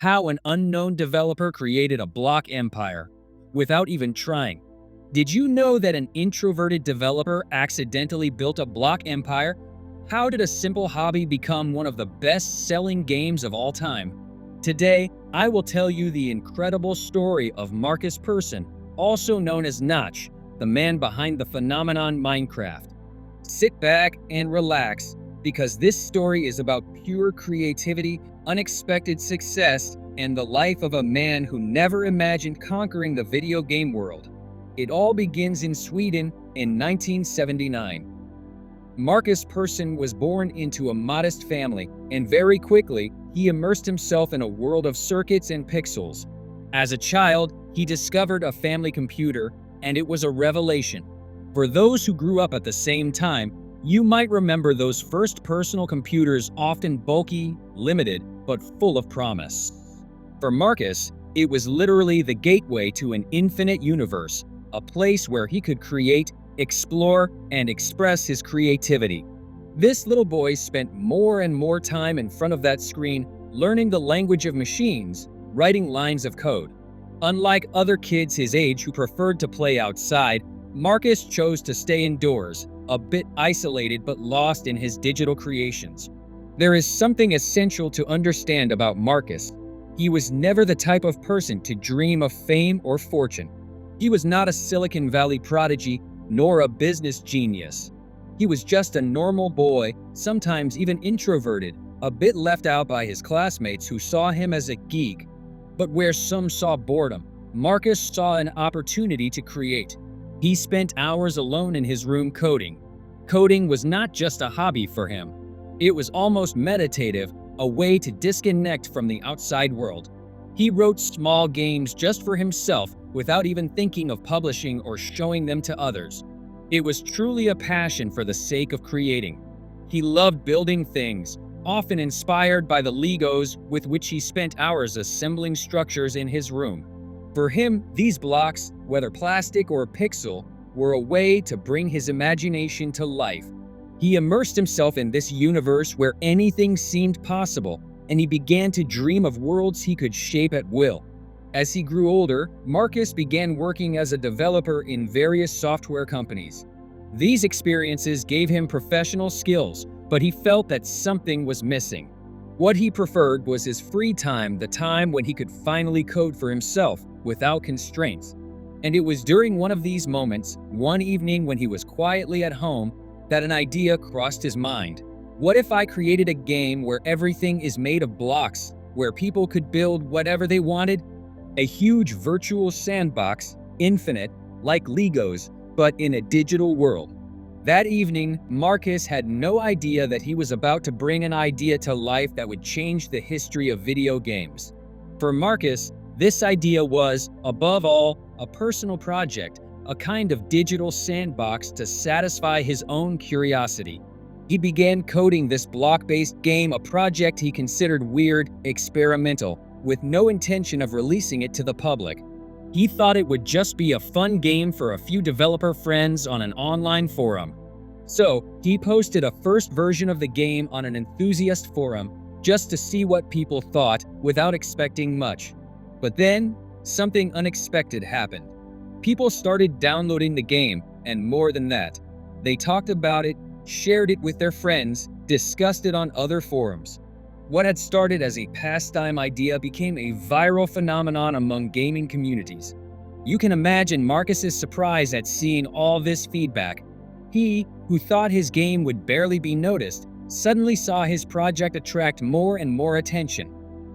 How an unknown developer created a block empire without even trying. Did you know that an introverted developer accidentally built a block empire? How did a simple hobby become one of the best-selling games of all time? Today, I will tell you the incredible story of Markus Persson, also known as Notch, the man behind the phenomenon Minecraft. Sit back and relax, because this story is about pure creativity, unexpected success, and the life of a man who never imagined conquering the video game world. It all begins in Sweden in 1979. Markus Persson was born into a modest family, and very quickly, he immersed himself in a world of circuits and pixels. As a child, he discovered a family computer, and it was a revelation. For those who grew up at the same time, you might remember those first personal computers, often bulky, limited, but full of promise. For Markus, it was literally the gateway to an infinite universe, a place where he could create, explore, and express his creativity. This little boy spent more and more time in front of that screen, learning the language of machines, writing lines of code. Unlike other kids his age who preferred to play outside, Markus chose to stay indoors, a bit isolated but lost in his digital creations. There is something essential to understand about Markus. He was never the type of person to dream of fame or fortune. He was not a Silicon Valley prodigy, nor a business genius. He was just a normal boy, sometimes even introverted, a bit left out by his classmates who saw him as a geek. But where some saw boredom, Markus saw an opportunity to create. He spent hours alone in his room coding. Coding was not just a hobby for him. It was almost meditative, a way to disconnect from the outside world. He wrote small games just for himself without even thinking of publishing or showing them to others. It was truly a passion for the sake of creating. He loved building things, often inspired by the Legos with which he spent hours assembling structures in his room. For him, these blocks, whether plastic or pixel, were a way to bring his imagination to life. He immersed himself in this universe where anything seemed possible, and he began to dream of worlds he could shape at will. As he grew older, Markus began working as a developer in various software companies. These experiences gave him professional skills, but he felt that something was missing. What he preferred was his free time, the time when he could finally code for himself without constraints. And it was during one of these moments, one evening when he was quietly at home, that an idea crossed his mind. What if I created a game where everything is made of blocks, where people could build whatever they wanted? A huge virtual sandbox, infinite, like Legos, but in a digital world. That evening, Markus had no idea that he was about to bring an idea to life that would change the history of video games. For Markus, this idea was, above all, a personal project, a kind of digital sandbox to satisfy his own curiosity. He began coding this block-based game, a project he considered weird, experimental, with no intention of releasing it to the public. He thought it would just be a fun game for a few developer friends on an online forum. So, he posted a first version of the game on an enthusiast forum, just to see what people thought, without expecting much. But then, something unexpected happened. People started downloading the game, and more than that. They talked about it, shared it with their friends, discussed it on other forums. What had started as a pastime idea became a viral phenomenon among gaming communities. You can imagine Markus's surprise at seeing all this feedback. He, who thought his game would barely be noticed, suddenly saw his project attract more and more attention.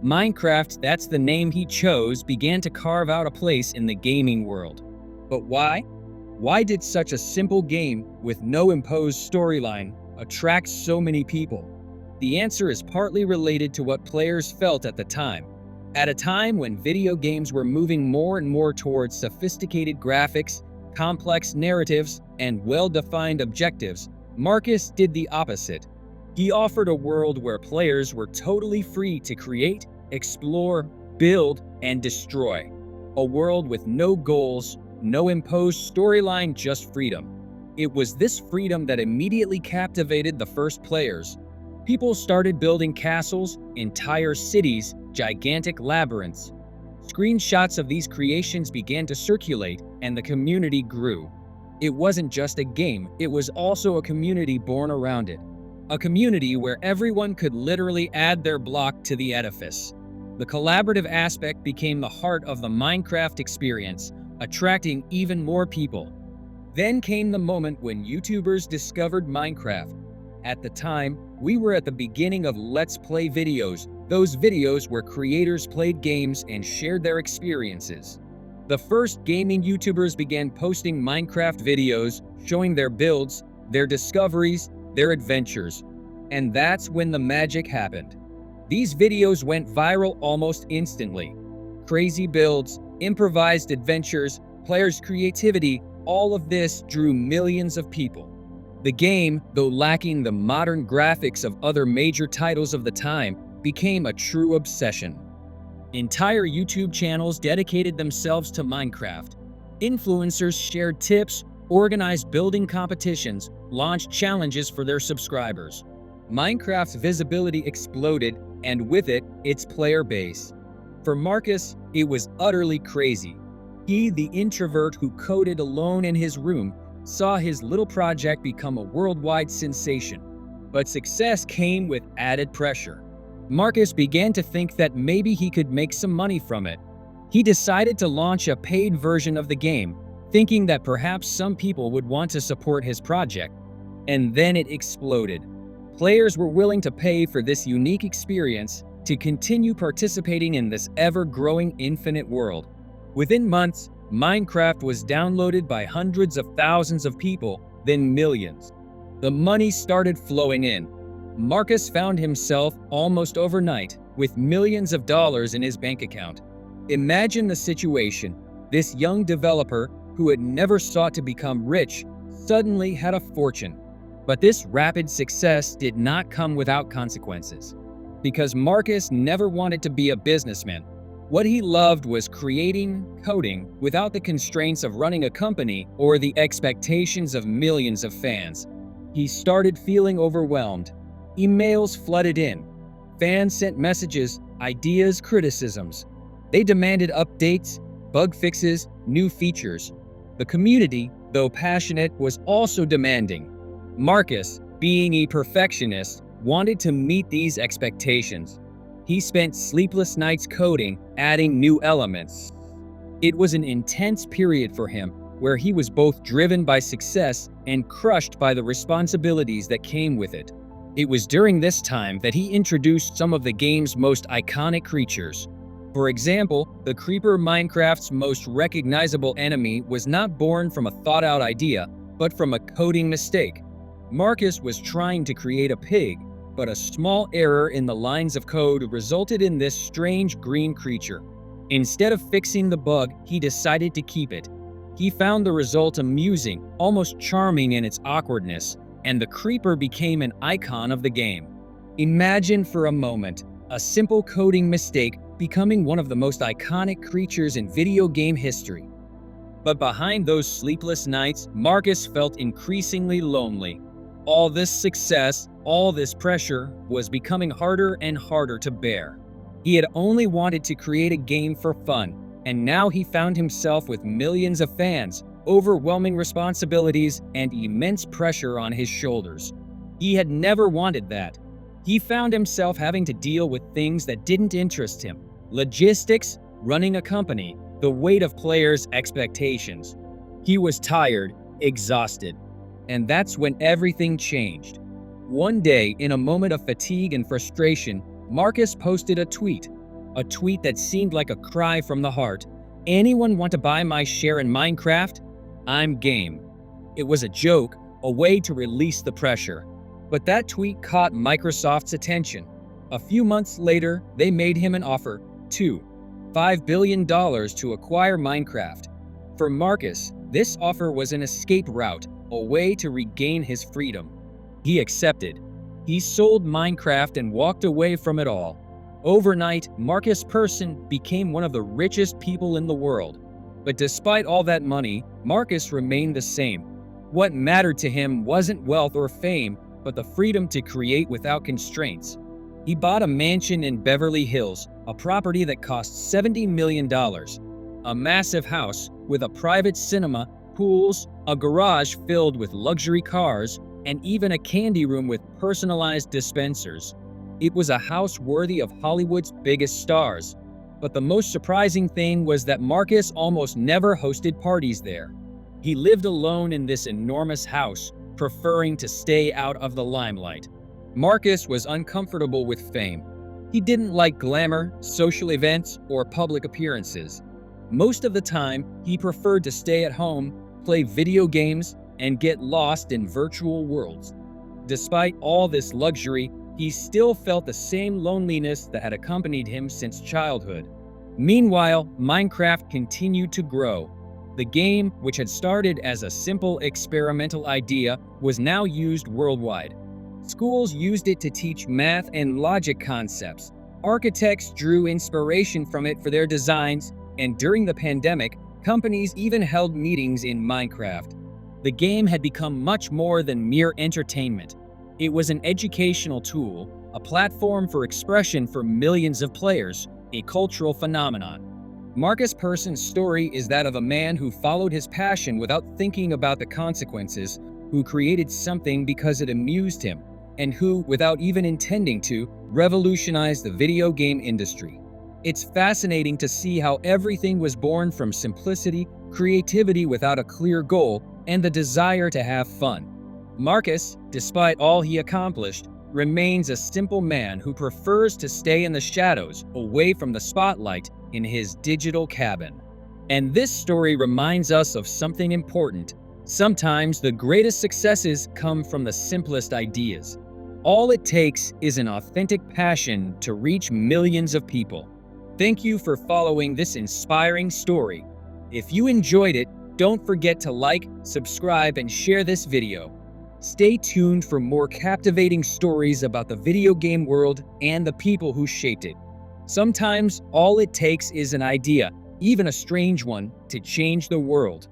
Minecraft, that's the name he chose, began to carve out a place in the gaming world. But why? Why did such a simple game, with no imposed storyline, attract so many people? The answer is partly related to what players felt at the time. At a time when video games were moving more and more towards sophisticated graphics, complex narratives, and well-defined objectives, Markus did the opposite. He offered a world where players were totally free to create, explore, build, and destroy. A world with no goals, no imposed storyline, just freedom. It was this freedom that immediately captivated the first players. People started building castles, entire cities, gigantic labyrinths. Screenshots of these creations began to circulate, and the community grew. It wasn't just a game, it was also a community born around it. A community where everyone could literally add their block to the edifice. The collaborative aspect became the heart of the Minecraft experience, attracting even more people. Then came the moment when YouTubers discovered Minecraft. At the time, we were at the beginning of Let's Play videos, those videos where creators played games and shared their experiences. The first gaming YouTubers began posting Minecraft videos, showing their builds, their discoveries, their adventures. And that's when the magic happened. These videos went viral almost instantly. Crazy builds, improvised adventures, players' creativity, all of this drew millions of people. The game, though lacking the modern graphics of other major titles of the time, became a true obsession. Entire YouTube channels dedicated themselves to Minecraft. Influencers shared tips, organized building competitions, launched challenges for their subscribers. Minecraft's visibility exploded, and with it, its player base. For Markus, it was utterly crazy. He, the introvert who coded alone in his room, saw his little project become a worldwide sensation. But success came with added pressure. Markus began to think that maybe he could make some money from it. He decided to launch a paid version of the game, thinking that perhaps some people would want to support his project. And then it exploded. Players were willing to pay for this unique experience to continue participating in this ever-growing infinite world. Within months, Minecraft was downloaded by hundreds of thousands of people, then millions. The money started flowing in. Markus found himself almost overnight with millions of dollars in his bank account. Imagine the situation. This young developer who had never sought to become rich suddenly had a fortune. But this rapid success did not come without consequences. Because Markus never wanted to be a businessman. What he loved was creating, coding, without the constraints of running a company or the expectations of millions of fans. He started feeling overwhelmed. Emails flooded in. Fans sent messages, ideas, criticisms. They demanded updates, bug fixes, new features. The community, though passionate, was also demanding. Markus, being a perfectionist, wanted to meet these expectations. He spent sleepless nights coding, adding new elements. It was an intense period for him, where he was both driven by success and crushed by the responsibilities that came with it. It was during this time that he introduced some of the game's most iconic creatures. For example, the creeper, Minecraft's most recognizable enemy, was not born from a thought-out idea, but from a coding mistake. Markus was trying to create a pig, but a small error in the lines of code resulted in this strange green creature. Instead of fixing the bug, he decided to keep it. He found the result amusing, almost charming in its awkwardness, and the creeper became an icon of the game. Imagine for a moment, a simple coding mistake becoming one of the most iconic creatures in video game history. But behind those sleepless nights, Markus felt increasingly lonely. All this success, all this pressure, was becoming harder and harder to bear. He had only wanted to create a game for fun, and now he found himself with millions of fans, overwhelming responsibilities, and immense pressure on his shoulders. He had never wanted that. He found himself having to deal with things that didn't interest him: logistics, running a company, the weight of players' expectations. He was tired, exhausted. And that's when everything changed. One day, in a moment of fatigue and frustration, Markus posted a tweet that seemed like a cry from the heart. "Anyone want to buy my share in Minecraft? I'm game." It was a joke, a way to release the pressure. But that tweet caught Microsoft's attention. A few months later, they made him an offer, $5 billion to acquire Minecraft. For Markus, this offer was an escape route, a way to regain his freedom. He accepted. He sold Minecraft and walked away from it all. Overnight, Markus Persson became one of the richest people in the world. But despite all that money, Markus remained the same. What mattered to him wasn't wealth or fame, but the freedom to create without constraints. He bought a mansion in Beverly Hills, a property that cost $70 million. A massive house with a private cinema, pools, a garage filled with luxury cars, and even a candy room with personalized dispensers. It was a house worthy of Hollywood's biggest stars. But the most surprising thing was that Markus almost never hosted parties there. He lived alone in this enormous house, preferring to stay out of the limelight. Markus was uncomfortable with fame. He didn't like glamour, social events, or public appearances. Most of the time, he preferred to stay at home, play video games, and get lost in virtual worlds. Despite all this luxury, he still felt the same loneliness that had accompanied him since childhood. Meanwhile, Minecraft continued to grow. The game, which had started as a simple experimental idea, was now used worldwide. Schools used it to teach math and logic concepts. Architects drew inspiration from it for their designs, and during the pandemic, companies even held meetings in Minecraft. The game had become much more than mere entertainment. It was an educational tool, a platform for expression for millions of players, a cultural phenomenon. Markus Persson's story is that of a man who followed his passion without thinking about the consequences, who created something because it amused him, and who, without even intending to, revolutionized the video game industry. It's fascinating to see how everything was born from simplicity, creativity without a clear goal, and the desire to have fun. Markus, despite all he accomplished, remains a simple man who prefers to stay in the shadows, away from the spotlight, in his digital cabin. And this story reminds us of something important. Sometimes the greatest successes come from the simplest ideas. All it takes is an authentic passion to reach millions of people. Thank you for following this inspiring story. If you enjoyed it, don't forget to like, subscribe, and share this video. Stay tuned for more captivating stories about the video game world and the people who shaped it. Sometimes all it takes is an idea, even a strange one, to change the world.